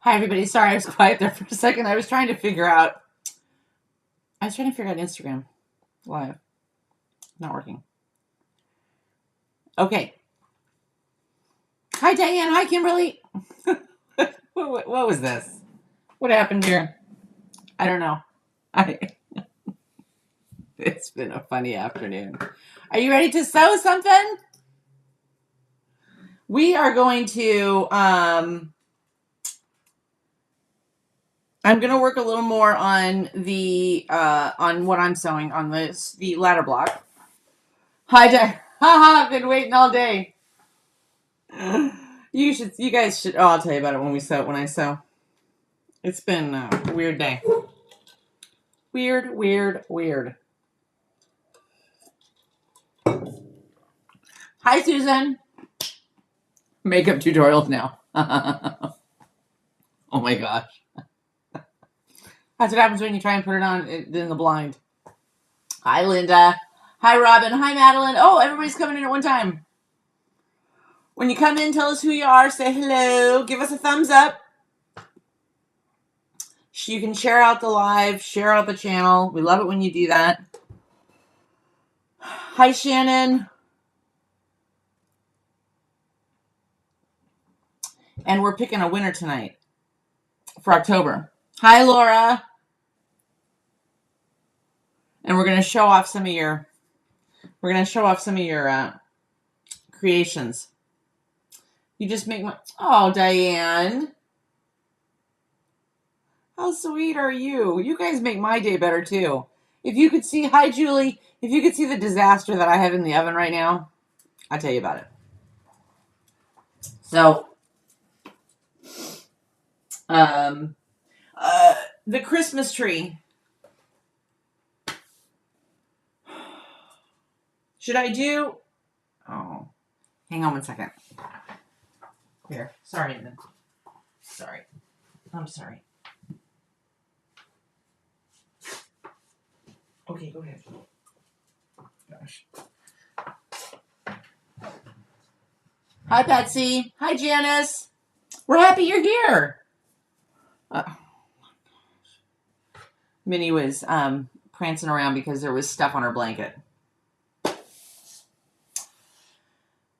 Hi, everybody. Sorry, I was quiet there for a second. I was trying to figure out Instagram Live. Not working. Okay. Hi, Diane. Hi, Kimberly. what was this? What happened here? I don't know. It's been a funny afternoon. Are you ready to sew something? We are going to, I'm going to work a little more on on what I'm sewing on the ladder block. Hi, Diane. Haha, I've been waiting all day. You guys should, I'll tell you about it when I sew. It's been a weird day. Weird. Hi, Susan. Makeup tutorials now. Oh my gosh. That's what happens when you try and put it on in the blind. Hi, Linda. Hi, Robin. Hi, Madeline. Oh, everybody's coming in at one time. When you come in, tell us who you are. Say hello. Give us a thumbs up. You can share out the live, share out the channel. We love it when you do that. Hi, Shannon. And we're picking a winner tonight for October. Hi, Laura. And we're going to show off some of your creations. You just make my, oh, Diane. How sweet are you? You guys make my day better too. If you could see, hi, Julie. If you could see the disaster that I have in the oven right now, I'll tell you about it. So, the Christmas tree. Should I do? Oh, hang on one second. Here, sorry, Ethan. Sorry, I'm sorry. Okay, go ahead. Gosh. Hi, Betsy. Hi, Janice. We're happy you're here. Minnie was prancing around because there was stuff on her blanket.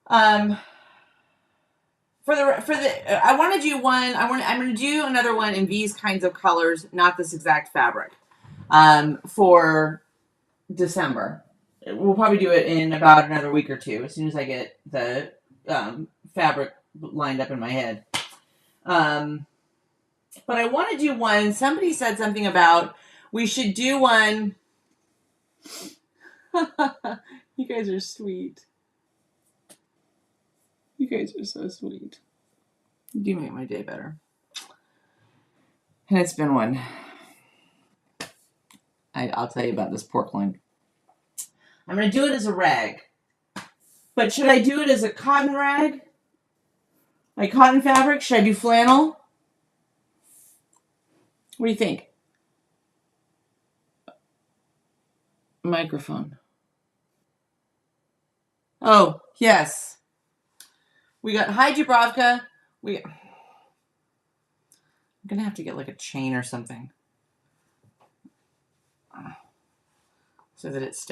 I want to do one. I'm going to do another one in these kinds of colors, not this exact fabric, for December. We'll probably do it in about another week or two, as soon as I get the fabric lined up in my head. But I want to do one. Somebody said something about we should do one. You guys are sweet. You guys are so sweet. You do make my day better. And it's been one. I'll tell you about this pork loin. I'm going to do it as a rag. But should I do it as a cotton rag? Like cotton fabric? Should I do flannel? What do you think? Microphone. Oh, yes. We got, hi, Dubrovka. I'm going to have to get like a chain or something. So that it's...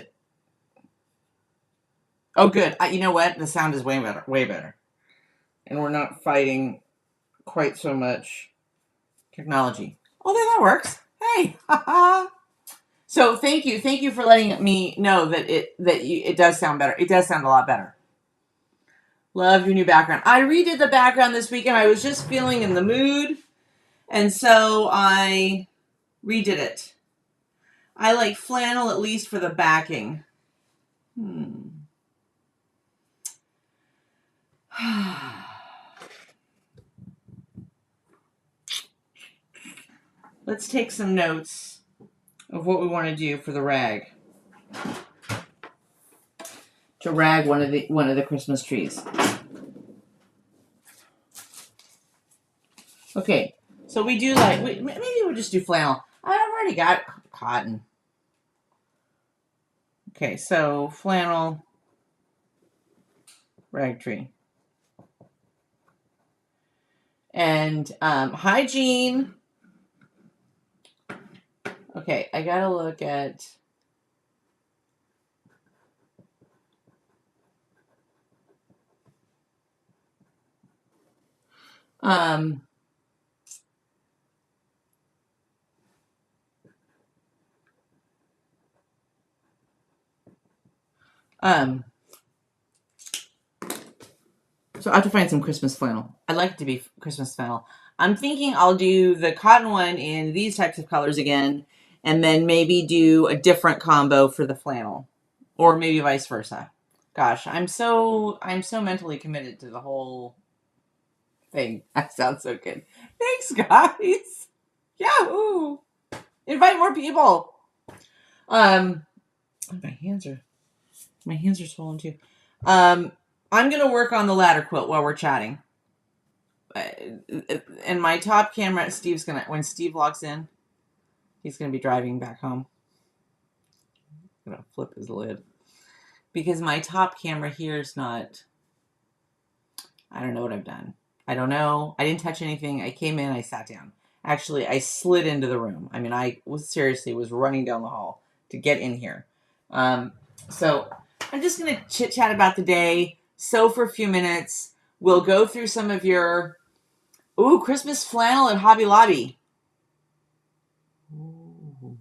Oh, good. You know what? The sound is way better. And we're not fighting quite so much technology. Oh, there, that works. Hey, haha. So thank you for letting me know that it does sound better. It does sound a lot better. Love your new background. I redid the background this weekend. I was just feeling in the mood, and so I redid it. I like flannel at least for the backing. Let's take some notes of what we want to do for the rag. To rag one of the Christmas trees. Okay, so we do like maybe we'll just do flannel. I've already got cotton. Okay, so flannel rag tree. And hygiene. Okay, I gotta look at. Um, so I have to find some Christmas flannel. I'd like it to be Christmas flannel. I'm thinking I'll do the cotton one in these types of colors again, and then maybe do a different combo for the flannel, or maybe vice versa. Gosh, I'm so mentally committed to the whole thing. That sounds so good. Thanks, guys. Yahoo! Invite more people. My hands are swollen too. I'm gonna work on the ladder quilt while we're chatting. And my top camera, when Steve logs in, he's gonna be driving back home. I'm gonna flip his lid because my top camera here is not. I don't know what I've done. I don't know. I didn't touch anything. I came in. I sat down. Actually, I slid into the room. I mean, I was running down the hall to get in here. So I'm just gonna chit chat about the day. So for a few minutes, we'll go through some of your Christmas flannel at Hobby Lobby. Ooh.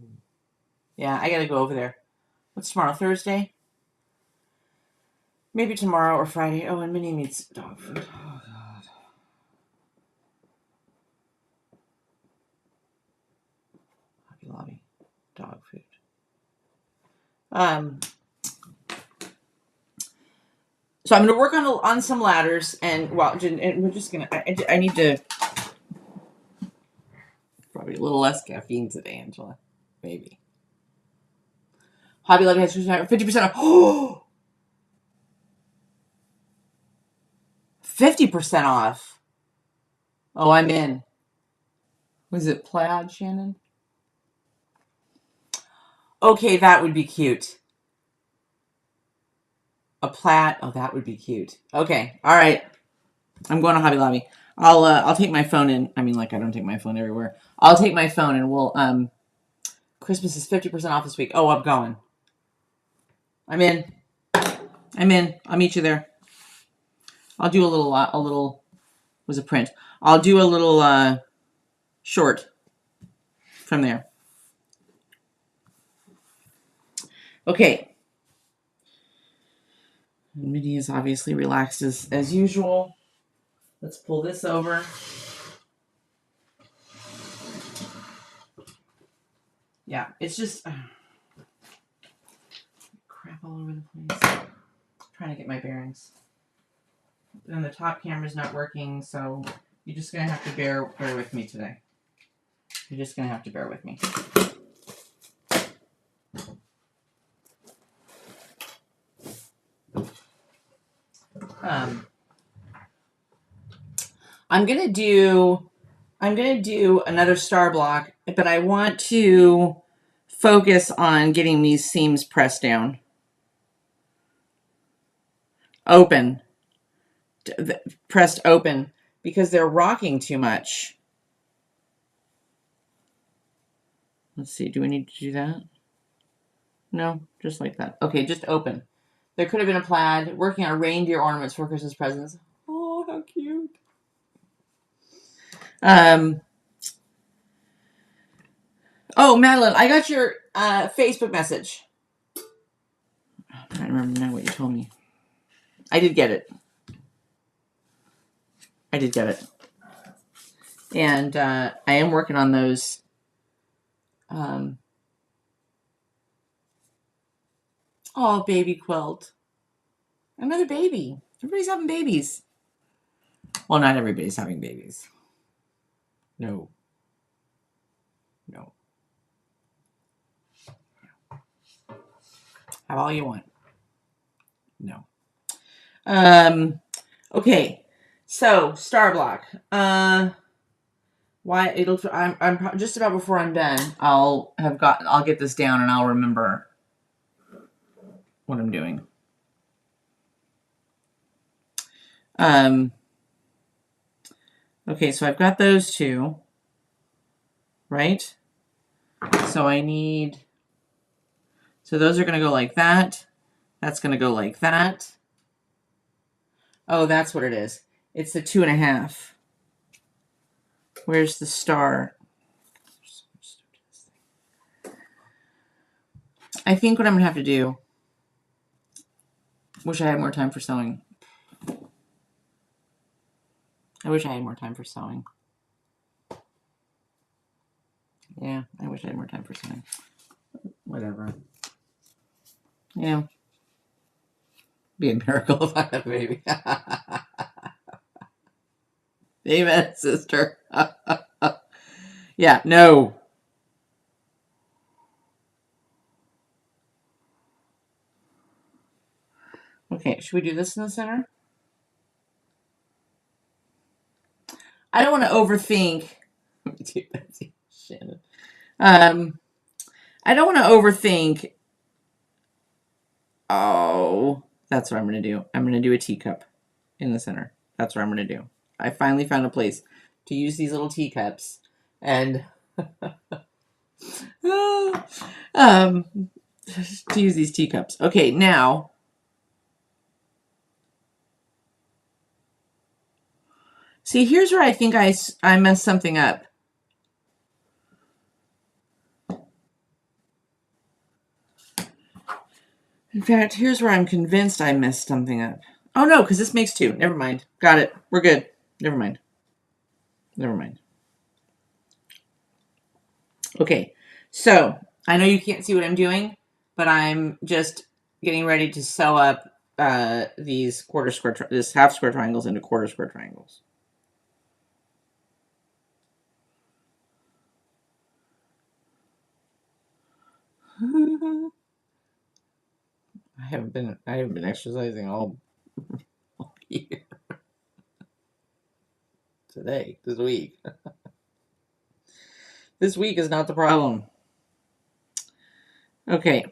Yeah, I gotta go over there. What's tomorrow? Thursday? Maybe tomorrow or Friday. Oh, and Minnie needs dog food. Oh, God. Hobby Lobby. Dog food. So I'm going to work on some ladders, and we're just going to. I need to probably a little less caffeine today, Angela. Maybe. Hobby Lobby has 50% off. Oh, 50% off. Oh, I'm in. Was it plaid, Shannon? Okay, that would be cute. A plaid. Oh, that would be cute. Okay, all right. I'm going to Hobby Lobby. I'll take my phone in. I mean, like I don't take my phone everywhere. I'll take my phone and we'll Christmas is 50% off this week. Oh, I'm going. I'm in. I'll meet you there. I'll do a little was a print. I'll do a little short from there. Okay. Minnie is obviously relaxed as usual. Let's pull this over. Yeah, it's just crap all over the place. I'm trying to get my bearings. And the top camera's not working, so you're just gonna have to bear with me today. You're just gonna have to bear with me. I'm gonna do another star block, but I want to focus on getting these seams pressed down. Open. Pressed open because they're rocking too much. Let's see, do we need to do that? No, just like that. Okay, just open. There could have been a plaid. Working on reindeer ornaments for Christmas presents. Oh, how cute. Oh, Madeline, I got your Facebook message. I don't remember now what you told me. I did get it. And I am working on those. Oh, baby quilt. Another baby. Everybody's having babies. Well, not everybody's having babies. No. Have all you want. No. Okay. So, star block. I'm just about before I'm done. I'll get this down and I'll remember what I'm doing. Okay, so I've got those two, right? So I need, so those are going to go like that. That's going to go like that. Oh, that's what it is. It's the 2.5. Where's the star? I think what I'm going to have to do, wish I had more time for sewing. I wish I had more time for sewing. Yeah, I wish I had more time for sewing. Whatever. Yeah. Be a miracle if I had a baby. Amen, sister. Yeah, no. Okay, should we do this in the center? I don't want to overthink. Shannon. I don't want to overthink. Oh, that's what I'm going to do. I'm going to do a teacup in the center. That's what I'm going to do. I finally found a place to use these little teacups and to use these teacups. Okay, now see, here's where I think I messed something up. In fact, here's where I'm convinced I messed something up. Oh no, because this makes 2. Never mind. Got it. We're good. Never mind. Never mind. Okay, so I know you can't see what I'm doing, but I'm just getting ready to sew up these this half square triangles into quarter square triangles. I haven't been exercising all year. This week. This week is not the problem. Okay.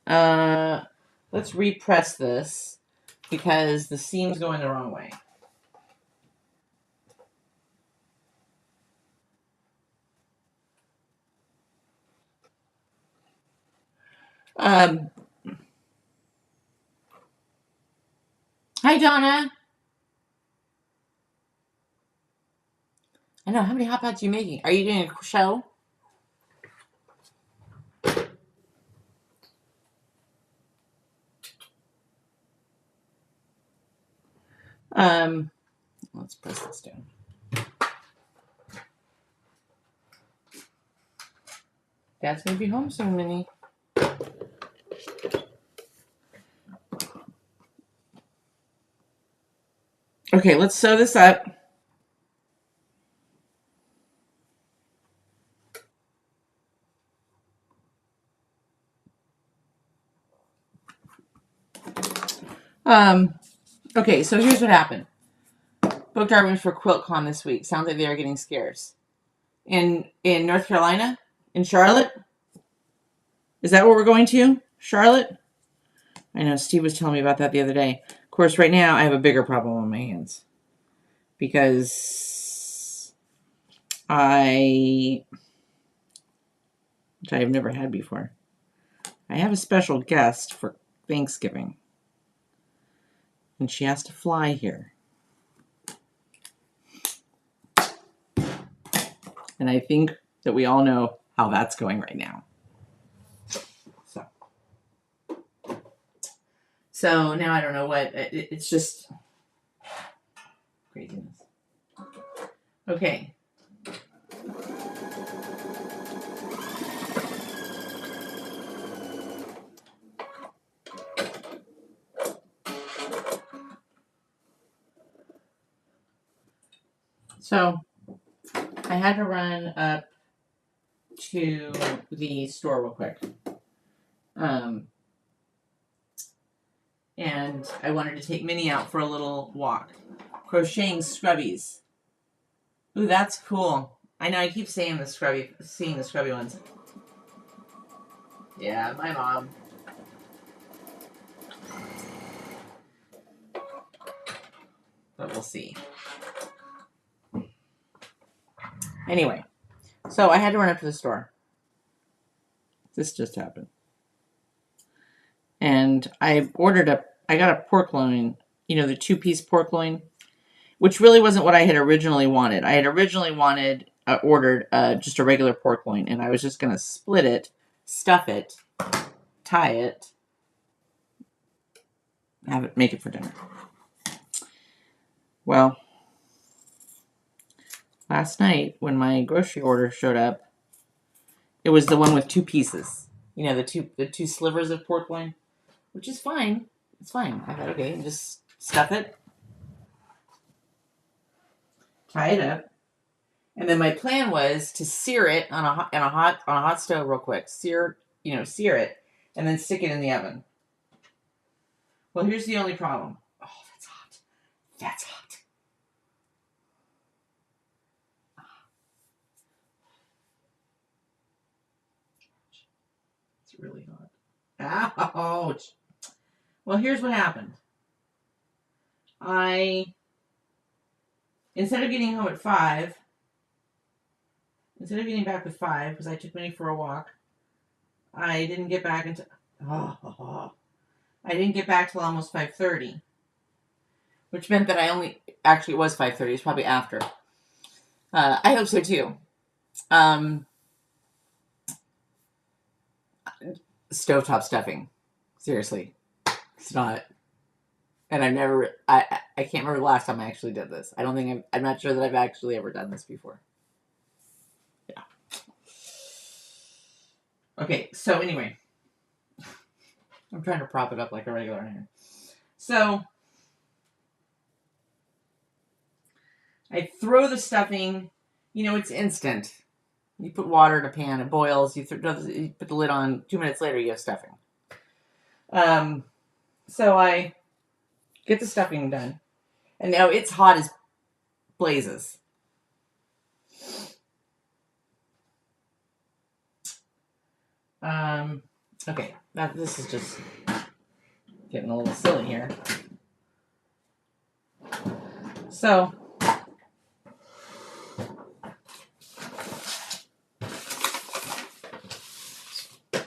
Let's repress this because the seam's going the wrong way. Hi, Donna. I know. How many hot pots are you making? Are you doing a show? Let's press this down. Dad's gonna be home soon, Minnie. Okay, let's sew this up. Okay, so here's what happened. Booked our rooms for QuiltCon this week. Sounds like they are getting scarce. In North Carolina? In Charlotte? Is that where we're going to? Charlotte? I know, Steve was telling me about that the other day. Of course, right now I have a bigger problem on my hands. Because which I have never had before. I have a special guest for Thanksgiving. And she has to fly here. And I think that we all know how that's going right now. So now I don't know what, it's just craziness. Okay. So I had to run up to the store real quick. And I wanted to take Minnie out for a little walk. Crocheting scrubbies. Ooh, that's cool. I know I keep seeing the scrubby ones. Yeah, my mom. But we'll see. Anyway, so I had to run up to the store. This just happened. And I got a pork loin, the 2-piece pork loin, which really wasn't what I had originally wanted. I had originally ordered just a regular pork loin, and I was just going to split it, stuff it, tie it, make it for dinner. Well, last night when my grocery order showed up, it was the one with 2 pieces. The two slivers of pork loin, which is fine. It's fine. I thought, okay, just stuff it, tie it up, and then my plan was to sear it on a hot stove real quick. Sear it, and then stick it in the oven. Well, here's the only problem. Oh, that's hot. That's hot. It's really hot. Ouch. Well, here's what happened. Instead of getting home at 5, instead of getting back with 5, because I took Minnie for a walk, I didn't get back until almost 5:30, which meant that it was 5:30. It's probably after. I hope so too. Stovetop stuffing. Seriously, it's not. And I can't remember the last time I actually did this. I'm not sure that I've actually ever done this before. Yeah. Okay, so anyway. I'm trying to prop it up like a regular iron. So, I throw the stuffing. It's instant. You put water in a pan, it boils. You put the lid on. 2 minutes later, you have stuffing. So I get the stuffing done, and now it's hot as blazes. Okay, this is just getting a little silly here. So,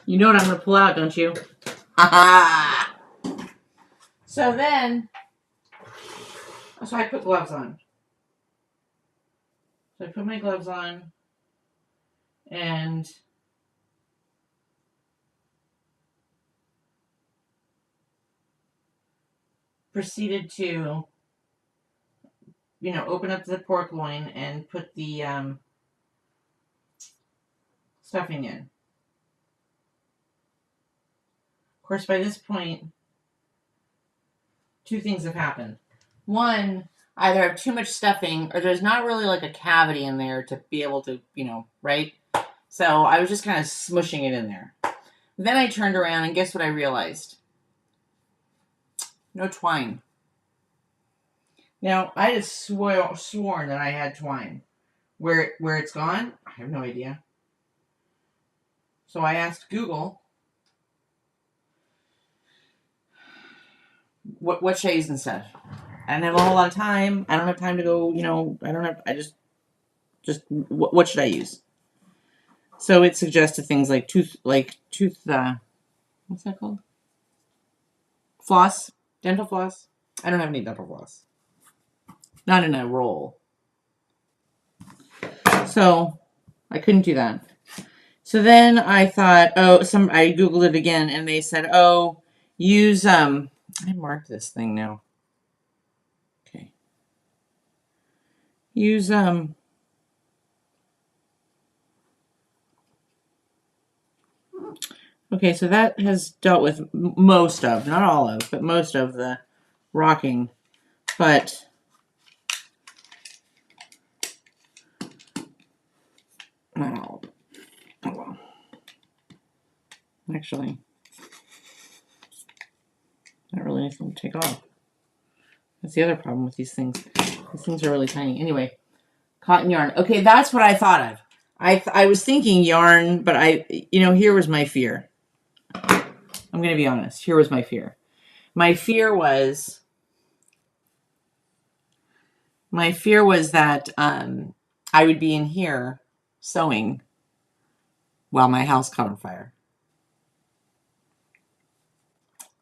you know what I'm going to pull out, don't you? So I put gloves on. So I put my gloves on and proceeded to, open up the pork loin and put the stuffing in. Of course, by this point, 2 things have happened. One, either I have too much stuffing or there's not really like a cavity in there to be able to, right? So I was just kind of smushing it in there. Then I turned around and guess what I realized? No twine. Now, I just sworn that I had twine. Where it's gone, I have no idea. So I asked Google, what should I use instead? I don't have a whole lot of time. I don't have time to go, what should I use? So it suggested things like tooth, what's that called? Floss, dental floss. I don't have any dental floss. Not in a roll. So I couldn't do that. So then I thought, I Googled it again and they said, use, I marked this thing now. Okay. Use, okay, so that has dealt with most of, not all of, but most of the rocking. But not all of it. Oh well. Actually, not really anything to take off. That's the other problem with these things. These things are really tiny. Anyway, cotton yarn. Okay, that's what I thought of. I was thinking yarn, but here was my fear. I'm going to be honest. Here was my fear. My fear was that I I would be in here sewing while my house caught on fire.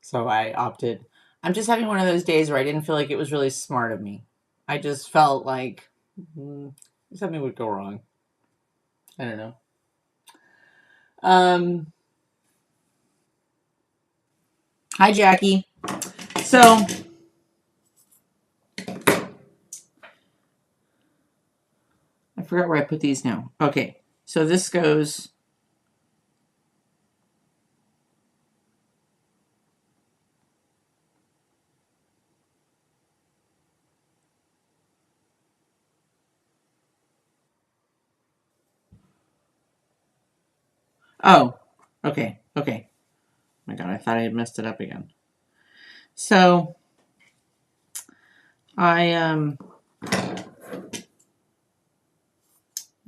So I opted. I'm just having one of those days where I didn't feel like it was really smart of me. I just felt like something would go wrong. I don't know. Hi, Jackie. So I forgot where I put these now. Okay, so this goes. Oh, okay. Oh my God, I thought I had messed it up again. So I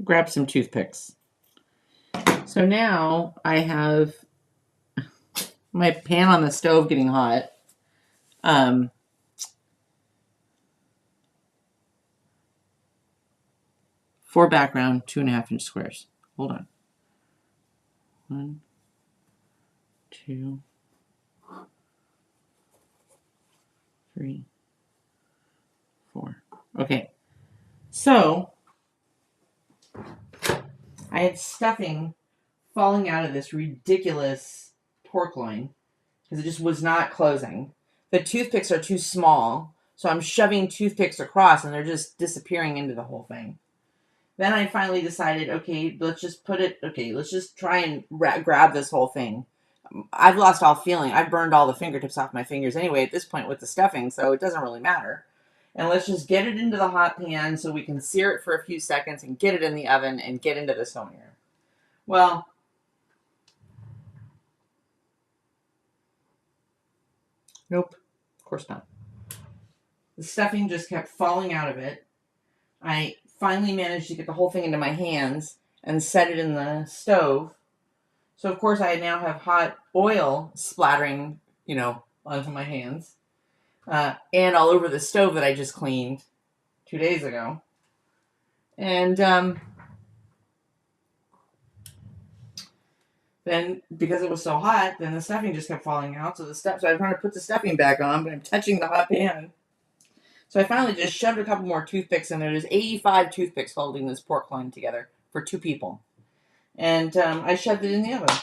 grabbed some toothpicks. So now I have my pan on the stove getting hot. For background, 2.5-inch squares. Hold on. 1, 2, 3, 4. Okay. So I had stuffing falling out of this ridiculous pork loin because it just was not closing. The toothpicks are too small, so I'm shoving toothpicks across and they're just disappearing into the whole thing. Then I finally decided, okay, let's just try and grab this whole thing. I've lost all feeling. I've burned all the fingertips off my fingers anyway at this point with the stuffing, so it doesn't really matter. And let's just get it into the hot pan so we can sear it for a few seconds and get it in the oven and get into the sewing room. Well, nope, of course not. The stuffing just kept falling out of it. I finally managed to get the whole thing into my hands and set it in the stove. So, of course, I now have hot oil splattering, onto my hands and all over the stove that I just cleaned 2 days ago. And then, because it was so hot, then the stuffing just kept falling out. So I'm trying to put the stuffing back on, but I'm touching the hot pan. So I finally just shoved a couple more toothpicks in there. There's 85 toothpicks holding this pork loin together for 2 people. And I shoved it in the oven.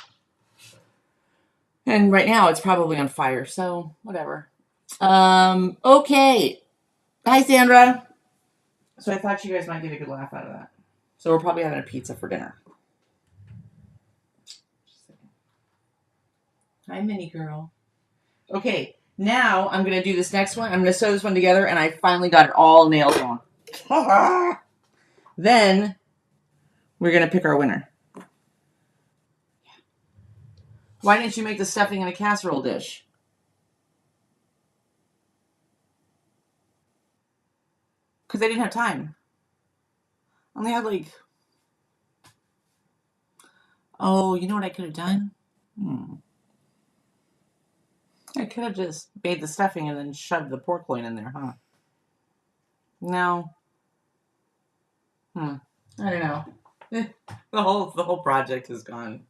And right now it's probably on fire, so whatever. Okay. Hi, Sandra. So I thought you guys might get a good laugh out of that. So we're probably having a pizza for dinner. Hi, mini girl. Okay, now I'm going to do this next one. I'm going to sew this one together, and I finally got it all nailed on. Then we're going to pick our winner. Why didn't you make the stuffing in a casserole dish? Because I didn't have time. I only had oh, you know what I could have done? I could have just made the stuffing and then shoved the pork loin in there, huh? No. I don't know. The whole project has gone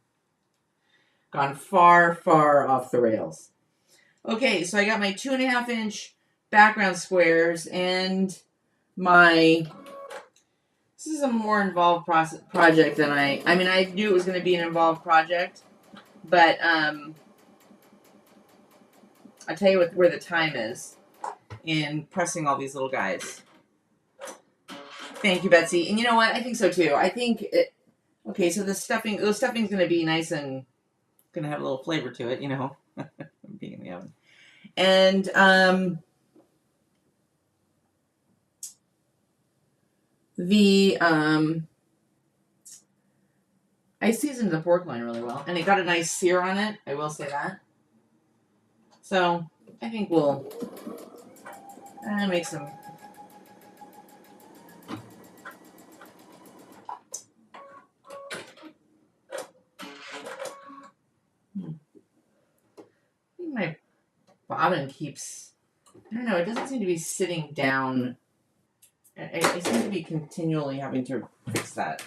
far, far off the rails. Okay, so I got my 2.5-inch background squares and my. This is a more involved project than I knew it was going to be an involved project, but I tell you where the time is in pressing all these little guys. Thank you, Betsy. And you know what? I think so too. I think okay, so the stuffing's going to be nice and going to have a little flavor to it, being in the oven. And I seasoned the pork loin really well, and it got a nice sear on it. I will say that. So I think we'll make some. I think my bobbin keeps. I don't know. It doesn't seem to be sitting down. I seem to be continually having to fix that.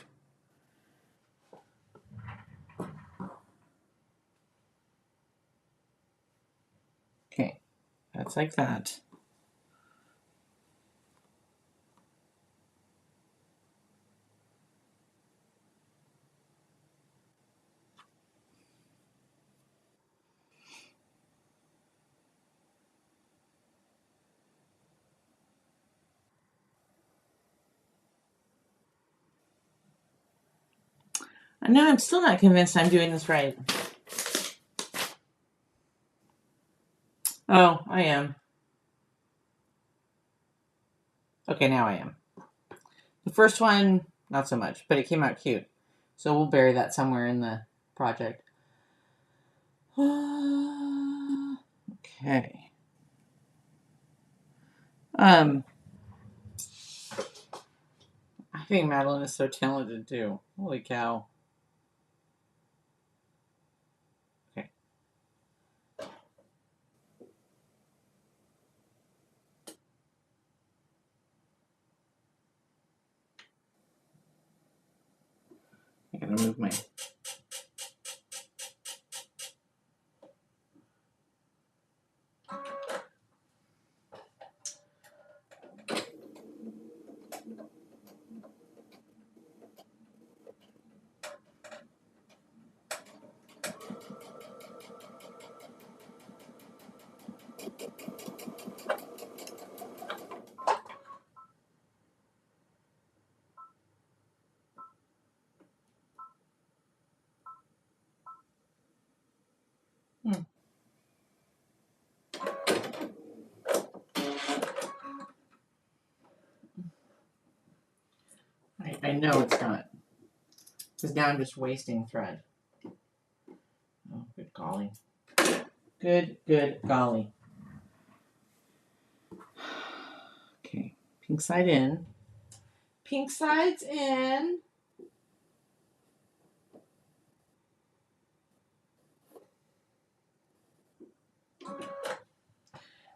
Okay, that's like that. No, I'm still not convinced I'm doing this right. Oh, I am. Okay, now I am. The first one, not so much, but it came out cute. So we'll bury that somewhere in the project. Okay. I think Madeline is so talented too. Holy cow. Okay. I gotta move my... I know it's not. Because now I'm just wasting thread. Oh, good golly. Good golly. Okay, pink side in. Pink side's in.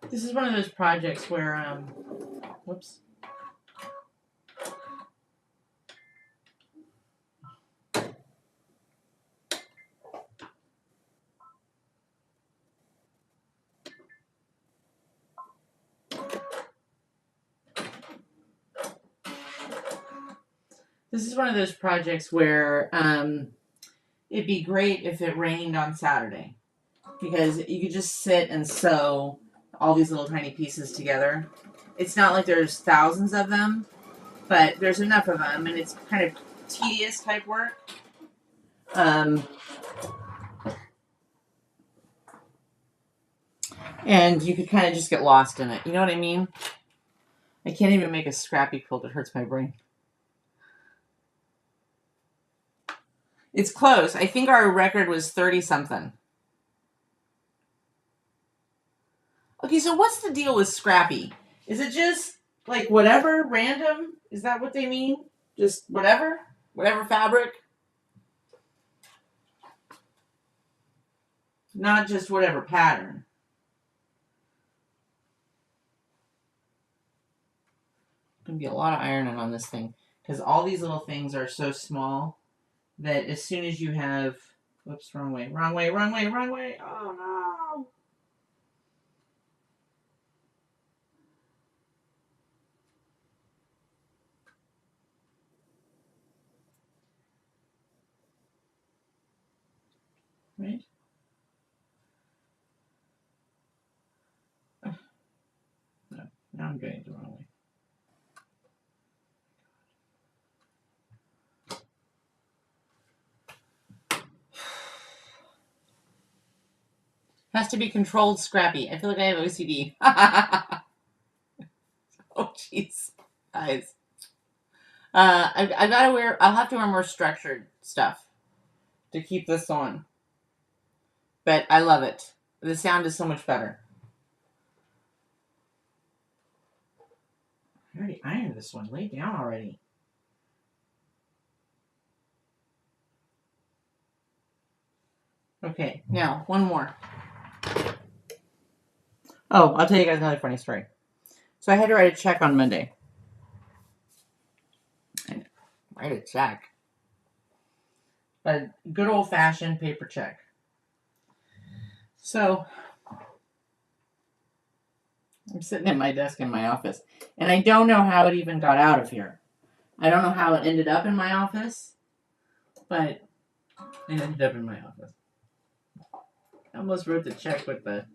This is one of those projects where, whoops. This is one of those projects where it'd be great if it rained on Saturday, because you could just sit and sew all these little tiny pieces together. It's not like there's thousands of them, but there's enough of them, and it's kind of tedious type work. And you could kind of just get lost in it. You know what I mean? I can't even make a scrappy quilt. It hurts my brain. It's close. I think our record was 30-something. Okay, so what's the deal with scrappy? Is it just like whatever, random? Is that what they mean? Just whatever? Whatever fabric? Not just whatever pattern. Going to be a lot of ironing on this thing, because all these little things are so small that as soon as you have... Whoops, wrong way. Wrong way, wrong way, wrong way. Oh, no. Right? No, now I'm doing it the wrong way. Has to be controlled scrappy. I feel like I have OCD. Oh, jeez. Guys. I gotta wear... I'll have to wear more structured stuff to keep this on. But I love it. The sound is so much better. I already ironed this one. Lay down already. Okay, now, one more. Oh, I'll tell you guys another funny story. So I had to write a check on Monday. Write a check. A good old-fashioned paper check. So, I'm sitting at my desk in my office, and I don't know how it even got out of here. I don't know how it ended up in my office, but it ended up in my office. I almost wrote the check with the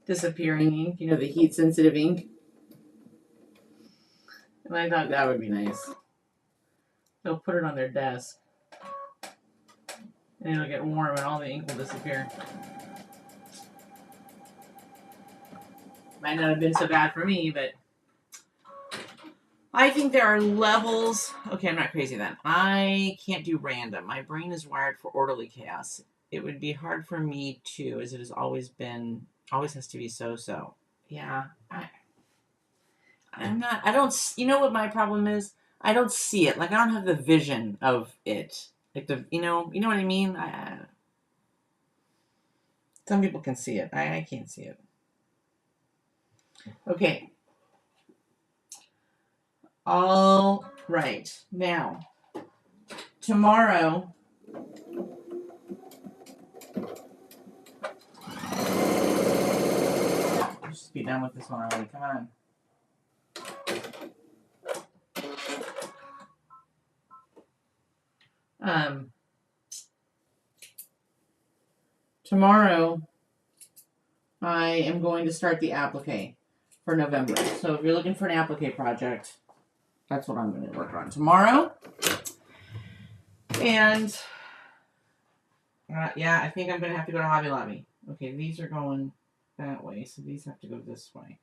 disappearing ink, you know, the heat-sensitive ink. And I thought that would be nice. They'll put it on their desk, and it'll get warm, and all the ink will disappear. Might not have been so bad for me, but I think there are levels. Okay, I'm not crazy then. I can't do random. My brain is wired for orderly chaos. It would be hard for me to, as it has always been, always has to be so-so. Yeah, I'm not, I don't, you know what my problem is? I don't see it. Like, I don't have the vision of it. Like, you know what I mean? Some people can see it. I can't see it. Okay. All right. Now, tomorrow, let's just be done with this one already. Come on. Tomorrow, I am going to start the applique for November. So if you're looking for an applique project, that's what I'm going to work on tomorrow. And yeah, I think I'm going to have to go to Hobby Lobby. Okay, these are going that way, so these have to go this way.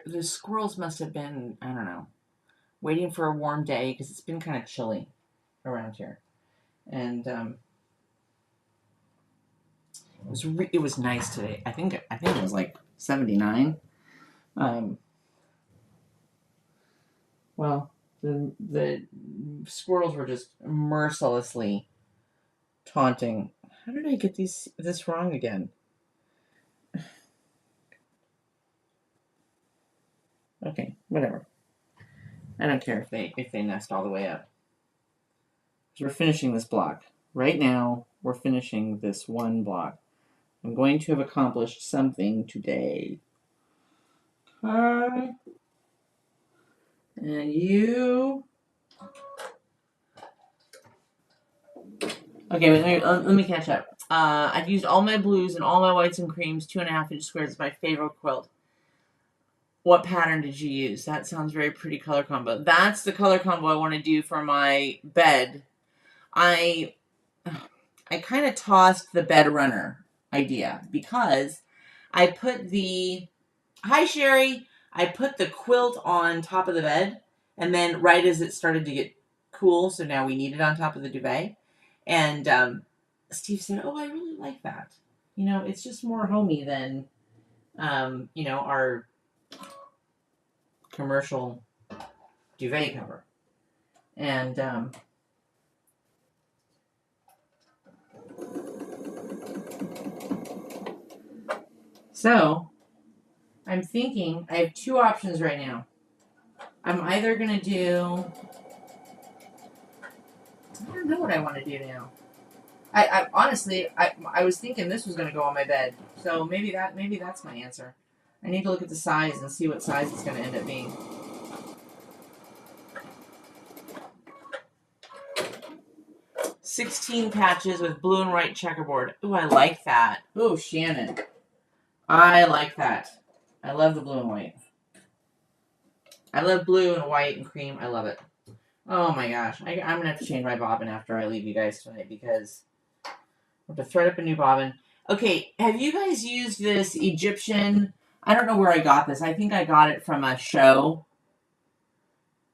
The squirrels must have been, I don't know, waiting for a warm day because it's been kind of chilly around here. And it was nice today. I think it was like 79. Well, the squirrels were just mercilessly taunting. How did I get this wrong again? Okay, whatever. I don't care if they nest all the way up. So we're finishing this block. Right now, we're finishing this one block. I'm going to have accomplished something today. And you... Okay, let me catch up. I've used all my blues and all my whites and creams, 2.5-inch squares. It's my favorite quilt. What pattern did you use? That sounds very pretty color combo. That's the color combo I want to do for my bed. I kind of tossed the bed runner idea because I put the... Hi, Sherry. I put the quilt on top of the bed, and then right as it started to get cool, so now we need it on top of the duvet. And Steve said, "Oh, I really like that. You know, it's just more homey than, you know, our commercial duvet cover." And so I'm thinking I have two options right now. I'm either going to do... I don't know what I want to do now. I honestly, I was thinking this was going to go on my bed. So maybe that's my answer. I need to look at the size and see what size it's going to end up being. "16 patches with blue and white checkerboard." Ooh, I like that. Ooh, Shannon. I like that. I love the blue and white. I love blue and white and cream. I love it. Oh my gosh. I'm going to have to change my bobbin after I leave you guys tonight because I have to thread up a new bobbin. Okay, have you guys used this Egyptian... I don't know where I got this. I think I got it from a show.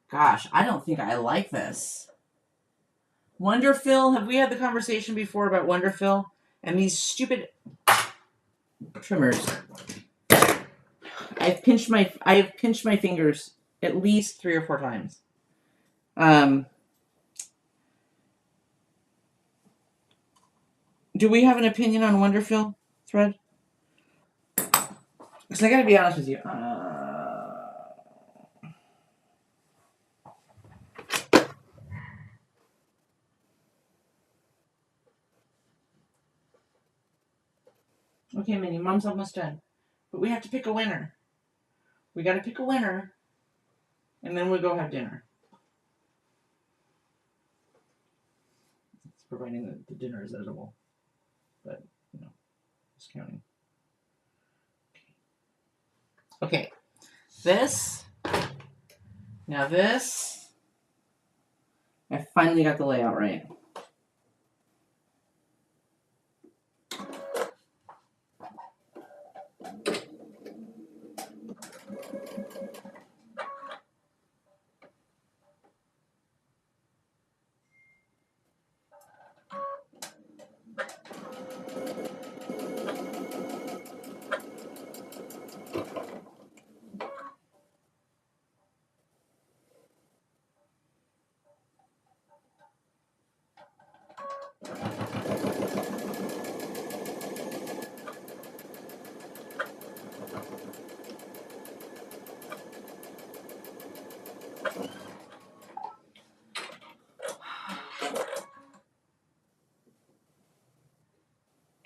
Gosh, I don't think I like this. Wonderfill. Have we had the conversation before about Wonderfill? And these stupid trimmers. I have pinched my fingers at least 3 or 4 times. Do we have an opinion on Wonderfill thread? Because I gotta be honest with you. Okay, Minnie, Mom's almost done. But we have to pick a winner. We gotta pick a winner. And then we'll go have dinner. It's providing that the dinner is edible. But, you know, just counting. Okay. This. Now this. I finally got the layout right.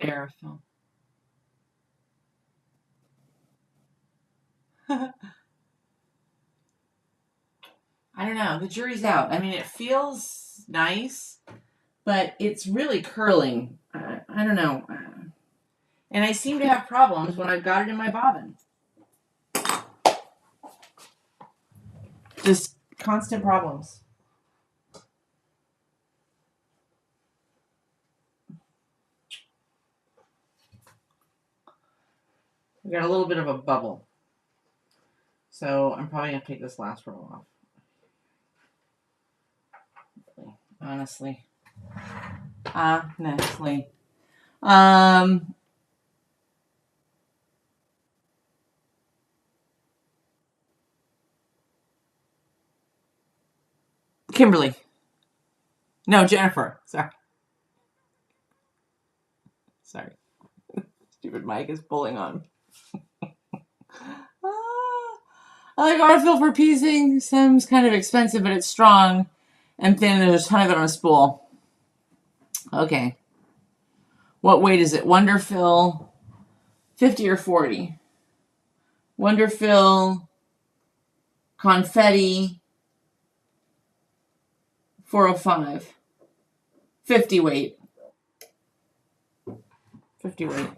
Aerosol. I don't know. The jury's out. I mean, it feels nice, but it's really curling. I don't know. And I seem to have problems when I've got it in my bobbin. Just constant problems. We got a little bit of a bubble. So I'm probably going to take this last row off. Honestly. Kimberly. No, Jennifer. Sorry. Stupid Mike is pulling on. I like Arfil for piecing. Some's kind of expensive, but it's strong and thin. There's a ton of it on a spool. Okay. What weight is it? Wonderfill 50 or 40? Wonderfill Confetti 405. 50 weight. 50 weight.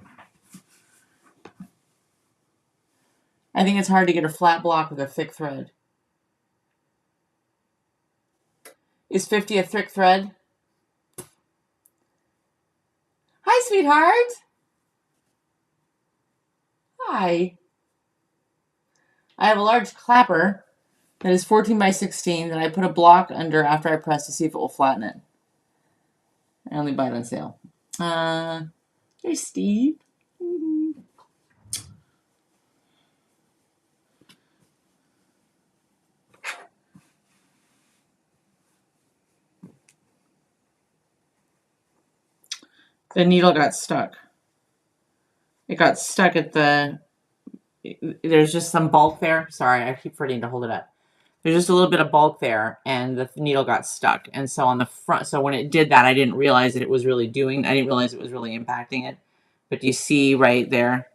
I think it's hard to get a flat block with a thick thread. Is 50 a thick thread? Hi, sweetheart. Hi. I have a large clapper that is 14 by 16 that I put a block under after I press to see if it will flatten it. I only buy it on sale. There's Steve. The needle got stuck. It got stuck at the... There's just some bulk there. Sorry, I keep forgetting to hold it up. There's just a little bit of bulk there, and the needle got stuck. And so on the front... So when it did that, I didn't realize that it was really doing... I didn't realize it was really impacting it. But you see right there,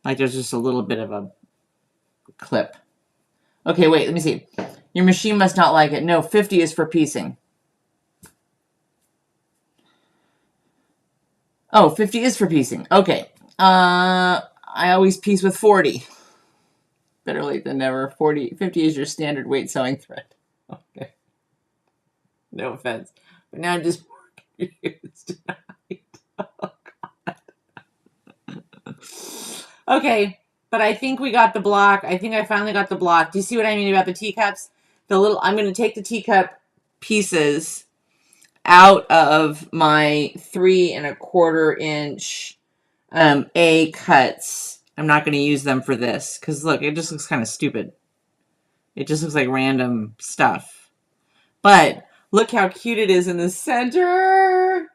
like there's just a little bit of a clip. Okay, wait, let me see. Your machine must not like it. No, 50 is for piecing. Oh, 50 is for piecing. Okay. I always piece with 40. Better late than never. 50 is your standard weight sewing thread. Okay. No offense. But now I'm just more confused tonight. Oh, God. Okay. But I think we got the block. I think I finally got the block. Do you see what I mean about the teacups? I'm going to take the teacup pieces out of my 3 1/4 inch A cuts. I'm not going to use them for this because look, it just looks kind of stupid. It just looks like random stuff. But look how cute it is in the center.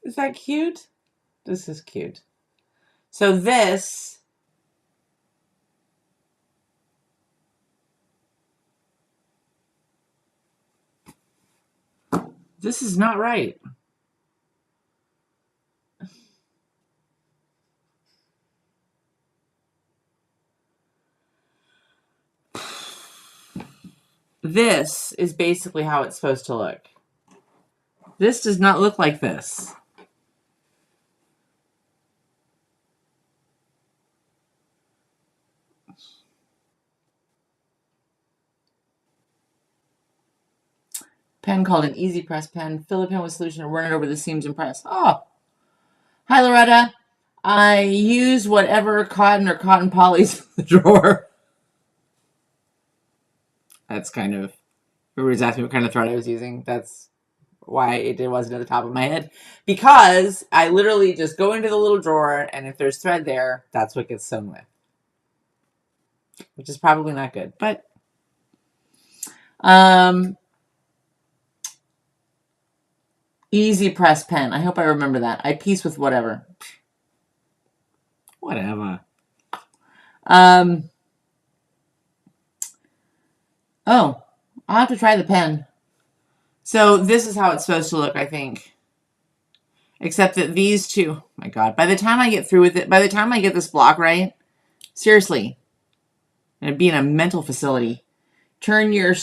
Is that cute? This is cute. So this is not right. This is basically how it's supposed to look. This does not look like this. Pen called an easy press pen. Fill a pen with solution and run it over the seams and press. Oh. Hi, Loretta. I use whatever cotton or cotton poly's in the drawer. That's kind of... Everybody's asking me what kind of thread I was using. That's why it wasn't at the top of my head. Because I literally just go into the little drawer, and if there's thread there, that's what gets sewn with. Which is probably not good. But... easy press pen. I hope I remember that. I piece with whatever. Whatever. Oh, I'll have to try the pen. So this is how it's supposed to look, I think. Except that these two, oh my God, by the time I get through with it, by the time I get this block right, seriously, it'd be in a mental facility. Turn your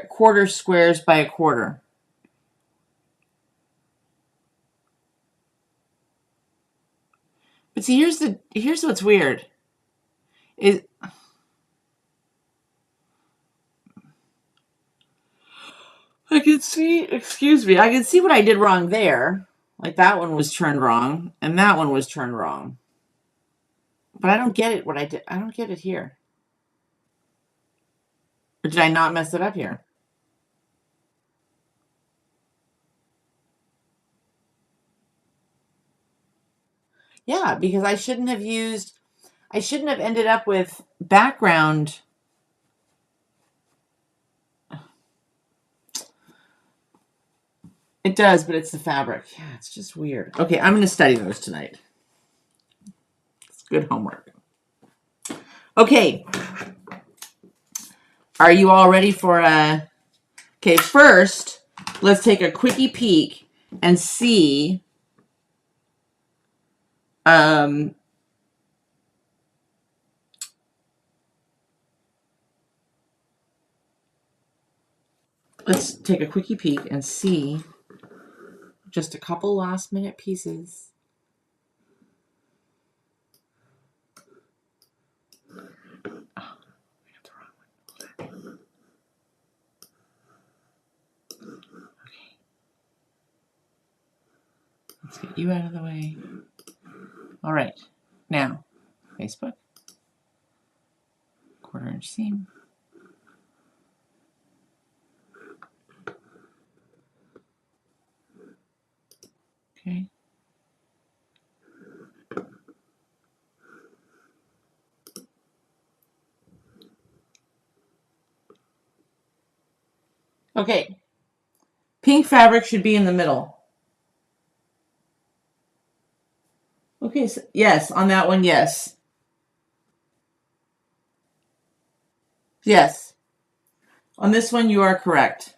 quarter squares by a quarter. But see, here's what's weird. I can see, excuse me, I can see what I did wrong there. Like that one was turned wrong, and that one was turned wrong. But I don't get it, what I did. I don't get it here. Or did I not mess it up here? Yeah, because I shouldn't have ended up with background. It does, but it's the fabric. Yeah, it's just weird. Okay, I'm going to study those tonight. It's good homework. Okay. Are you all ready for a... Okay, first, let's take a quickie peek and see... let's take a quickie peek and see just a couple last minute pieces. Oh, I got the wrong one. Okay. Let's get you out of the way. All right. Now, Facebook. Quarter-inch seam. Okay. Okay. Pink fabric should be in the middle. Okay, so yes, on that one, yes. Yes. On this one, you are correct.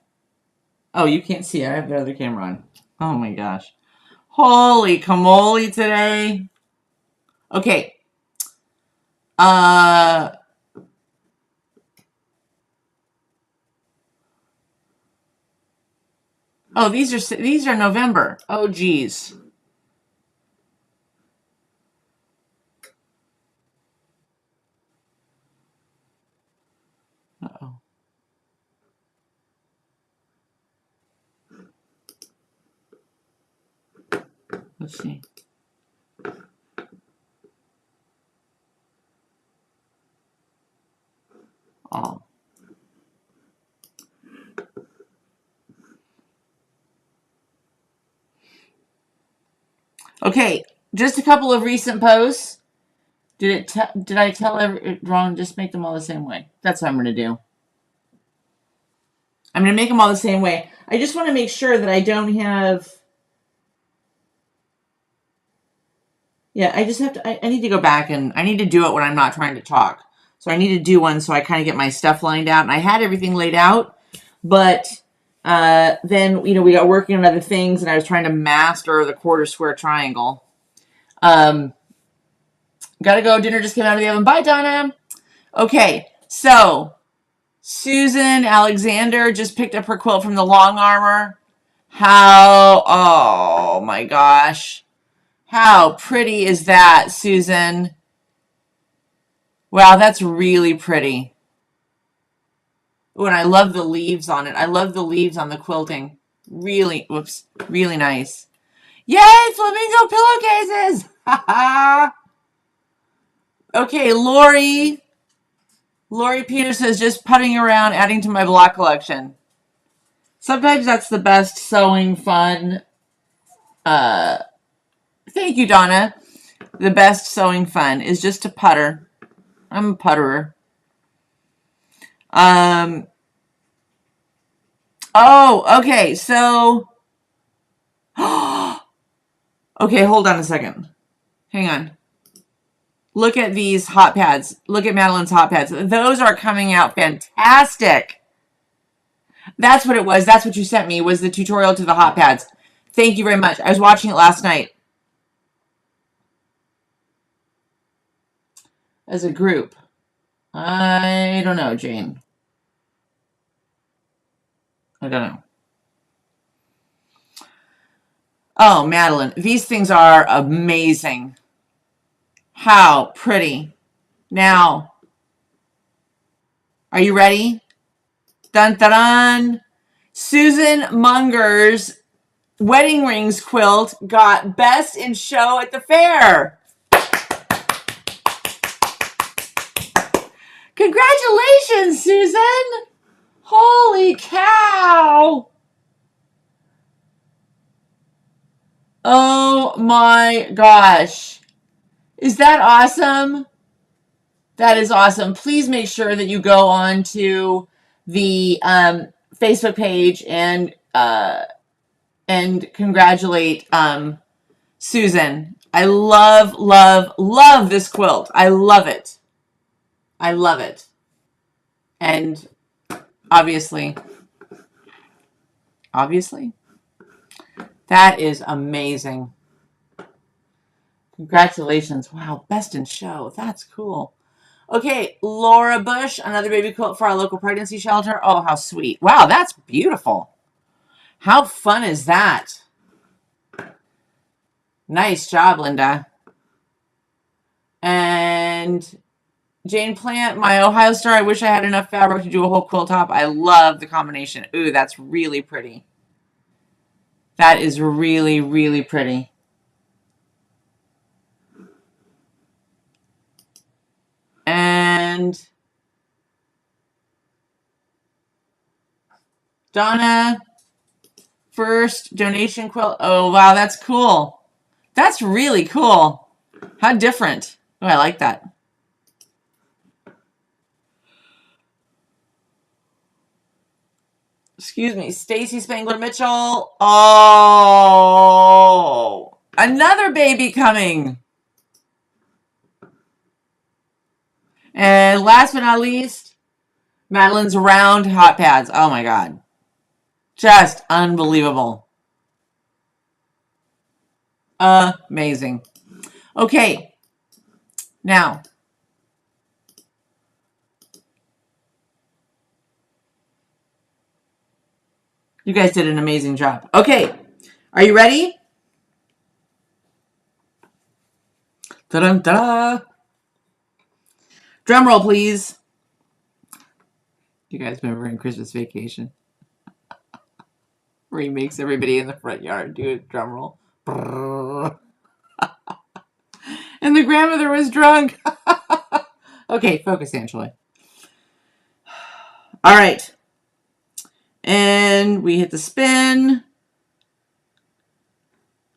Oh, you can't see. I have the other camera on. Oh my gosh. Holy camole today. Okay. Oh, these are November. Oh geez. Uh-oh. Let's see. Oh. Okay, just a couple of recent posts. Did I tell wrong? Just make them all the same way. That's what I'm going to do. I'm going to make them all the same way. I just want to make sure that I don't have... Yeah, I just have to... I need to go back and I need to do it when I'm not trying to talk. So I need to do one so I kind of get my stuff lined out. And I had everything laid out, but then, you know, we got working on other things and I was trying to master the quarter square triangle. Gotta go. Dinner just came out of the oven. Bye, Donna. Okay, so Susan Alexander just picked up her quilt from the Long Armor. How, oh my gosh. How pretty is that, Susan? Wow, that's really pretty. Oh, and I love the leaves on it. I love the leaves on the quilting. Really, whoops, really nice. Yay, flamingo pillowcases! Okay, Lori Peters says, just putting around, adding to my block collection. Sometimes that's the best sewing fun. Thank you, Donna. The best sewing fun is just to putter. I'm a putterer. Oh, okay, so... Okay, hold on a second. Hang on. Look at these hot pads. Look at Madeline's hot pads. Those are coming out fantastic. That's what it was. That's what you sent me, was the tutorial to the hot pads. Thank you very much. I was watching it last night. As a group. I don't know, Jane. I don't know. Oh, Madeline, these things are amazing. How pretty. Now, are you ready? Dun, dun, dun. Susan Munger's wedding rings quilt got best in show at the fair. Congratulations, Susan. Holy cow. Oh my gosh. Is that awesome? That is awesome. Please make sure that you go on to the Facebook page and congratulate Susan. I love, love, love this quilt. I love it. I love it. And obviously, that is amazing. Congratulations. Wow, best in show. That's cool. Okay, Laura Bush, another baby quilt for our local pregnancy shelter. Oh, how sweet. Wow, that's beautiful. How fun is that? Nice job, Linda. And Jane Plant, my Ohio Star. I wish I had enough fabric to do a whole quilt top. I love the combination. Ooh, that's really pretty. That is really, really pretty. And Donna, first donation quilt. Oh, wow, that's cool. That's really cool. How different. Oh, I like that. Excuse me, Stacy Spangler Mitchell. Oh, another baby coming. And last but not least, Madeline's round hot pads. Oh my God. Just unbelievable. Amazing. Okay. Now, you guys did an amazing job. Okay. Are you ready? Ta-da! Drum roll, please. You guys remember in Christmas Vacation? Where he makes everybody in the front yard do a drum roll. And the grandmother was drunk. Okay, focus, Angela. All right. And we hit the spin.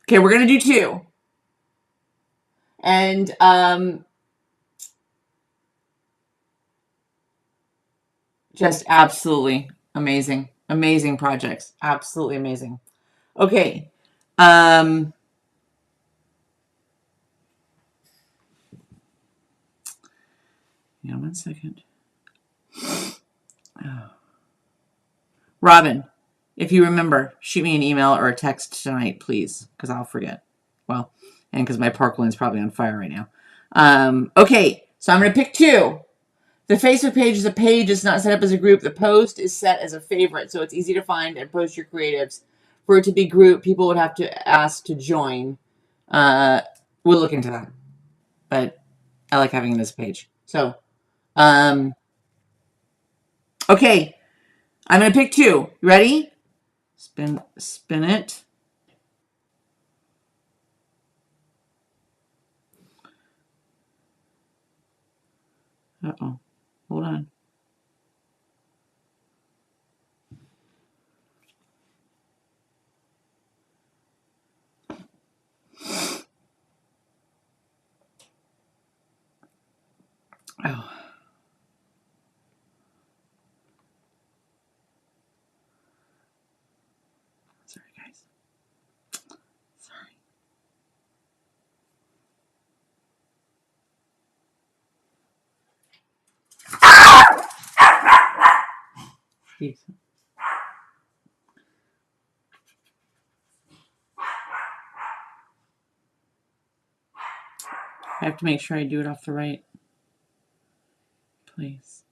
Okay, we're going to do two. And Just absolutely amazing. Amazing projects. Absolutely amazing. Okay. Yeah, 1 second. Oh. Robin, if you remember, shoot me an email or a text tonight, please, because I'll forget. Well, and because my Parkland's probably on fire right now. Okay, so I'm going to pick 2. The Facebook page is a page. It's not set up as a group. The post is set as a favorite, so it's easy to find and post your creatives. For it to be group, people would have to ask to join. We'll look into that. But I like having this page. So, okay. I'm going to pick 2. You ready? Spin it. Uh-oh. Hold on. Oh. Sorry, guys. Sorry. Jeez. I have to make sure I do it off the right place.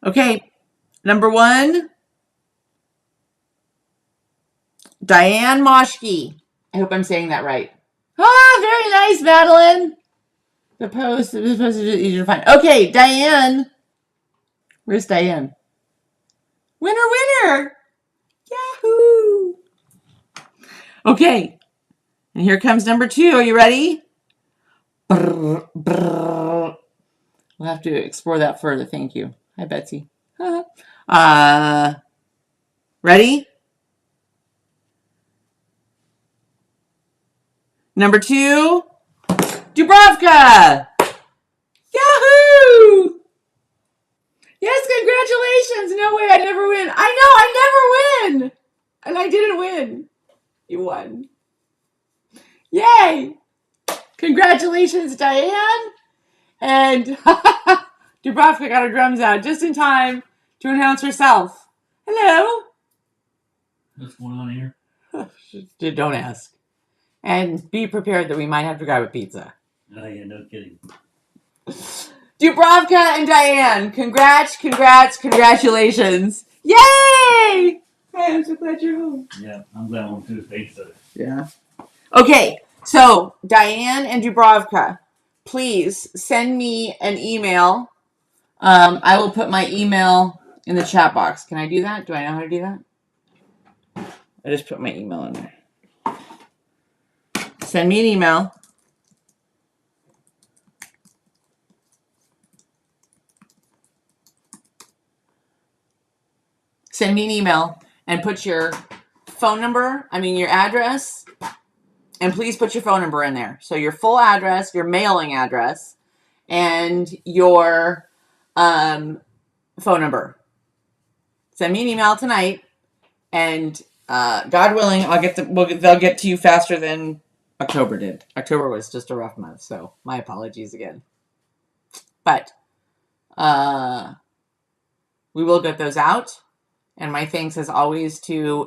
Okay, number 1, Diane Moschke. I hope I'm saying that right. Ah, very nice, Madeline. The post is easier to find. Okay, Diane. Where's Diane? Winner, winner. Yahoo. Okay, and here comes number 2. Are you ready? Brr, brr. We'll have to explore that further. Thank you. Hi, Betsy. Ready? Number 2, Dubrovka. Yahoo! Yes, congratulations. No way, I never win. I know, I never win. And I didn't win. You won. Yay! Congratulations, Diane. And Dubrovka got her drums out just in time to announce herself. Hello. What's going on here? Don't ask. And be prepared that we might have to grab a pizza. Oh, yeah, no kidding. Dubrovka and Diane, congratulations. Yay! Hey, I'm so glad you're home. Yeah, I'm glad I'm on Tuesday, so. Yeah. Okay, so Diane and Dubrovka, please send me an email. I will put my email in the chat box. Can I do that? Do I know how to do that? I just put my email in there. Send me an email. Send me an email and put your phone number, your address, and please put your phone number in there. So your full address, your mailing address, and your phone number. Send me an email tonight, and God willing, they'll get to you faster than October did. October was just a rough month, so my apologies again. But we will get those out. And my thanks as always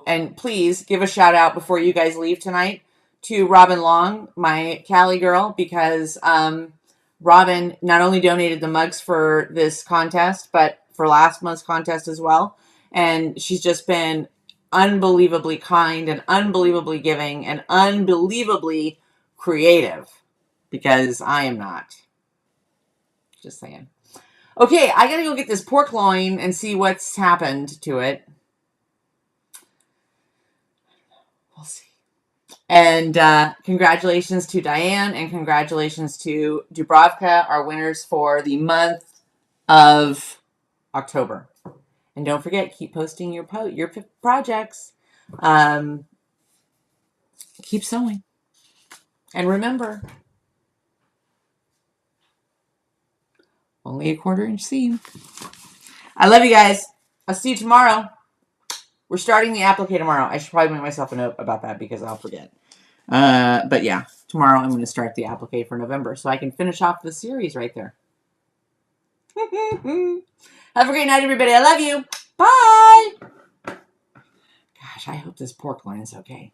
and please give a shout out before you guys leave tonight to Robin Long, my Cali girl, because Robin not only donated the mugs for this contest, but for last month's contest as well. And she's just been unbelievably kind and unbelievably giving and unbelievably creative, because I am not. Just saying. Okay, I gotta go get this pork loin and see what's happened to it. We'll see. And congratulations to Diane and congratulations to Dubrovka, our winners for the month of October. And don't forget, keep posting your projects. Keep sewing. And remember, only a 1/4 inch seam. I love you guys. I'll see you tomorrow. We're starting the applique tomorrow. I should probably make myself a note about that because I'll forget. But yeah, tomorrow I'm going to start the applique for November so I can finish off the series right there. Have a great night, everybody. I love you. Bye. Gosh, I hope this pork line is okay.